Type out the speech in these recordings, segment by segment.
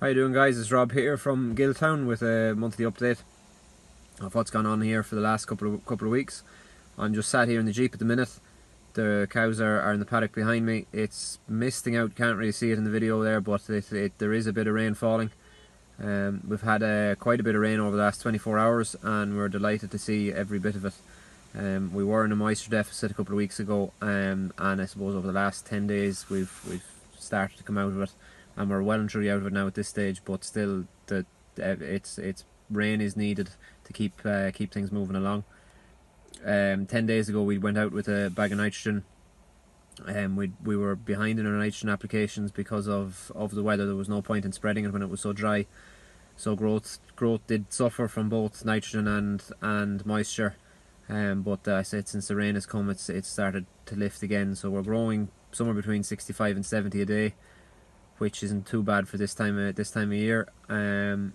How you doing, guys? It's Rob here from Giltown with a monthly update of what's gone on here for the last couple of weeks. I'm just sat here in the Jeep at the minute. The cows are in the paddock behind me. It's misting out, can't really see it in the video there, but there is a bit of rain falling. We've had quite a bit of rain over the last 24 hours and we're delighted to see every bit of it. We were in a moisture deficit a couple of weeks ago, and I suppose over the last 10 days we've started to come out of it, and we're well and truly out of it now at this stage. But still, it's rain is needed to keep things moving along. 10 days ago we went out with a bag of nitrogen. We were behind in our nitrogen applications because of the weather. There was no point in spreading it when it was so dry. So growth did suffer from both nitrogen and moisture. But I said since the rain has come, it's started to lift again. So we're growing somewhere between 65 and 70 a day, which isn't too bad for this time of year. And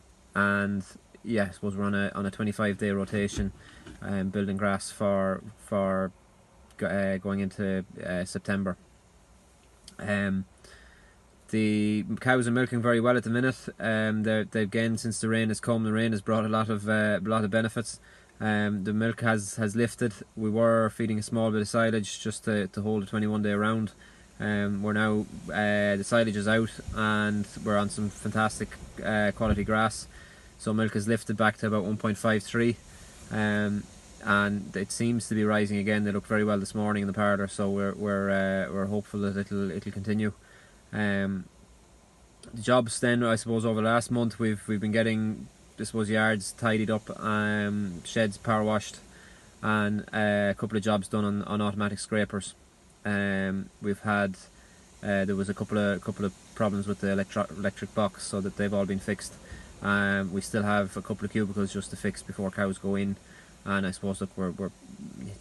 yeah, I suppose we're on a 25-day rotation, building grass for going into September. The cows are milking very well at the minute. They've again, since the rain has come, the rain has brought a lot of benefits. The milk has lifted. We were feeding a small bit of silage just to hold a 21-day round. We're now, the silage is out and we're on some fantastic quality grass. So milk has lifted back to about 1.53, and it seems to be rising again. They look very well this morning in the parlour, so we're hopeful that it'll continue. The jobs then, I suppose, over the last month we've been getting, I suppose, yards tidied up, sheds power washed, and a couple of jobs done on automatic scrapers. We've had there was a couple of problems with the electric box, so that they've all been fixed. We still have a couple of cubicles just to fix before cows go in, and I suppose, look,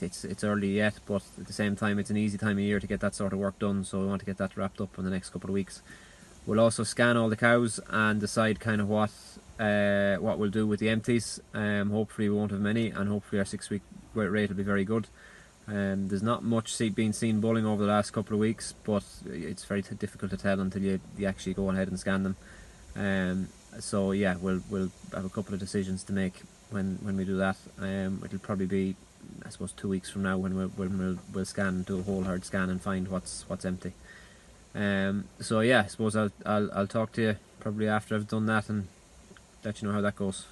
it's early yet, but at the same time it's an easy time of year to get that sort of work done, so we want to get that wrapped up in the next couple of weeks. We'll also scan all the cows and decide kind of what we'll do with the empties. Hopefully we won't have many, and hopefully our 6-week rate will be very good. There's not much being seen bulling over the last couple of weeks, but it's very difficult to tell until you actually go ahead and scan them. So yeah, we'll have a couple of decisions to make when we do that. It'll probably be, I suppose, 2 weeks from now when we'll scan, do a whole herd scan and find what's empty. So yeah, I suppose I'll talk to you probably after I've done that and let you know how that goes.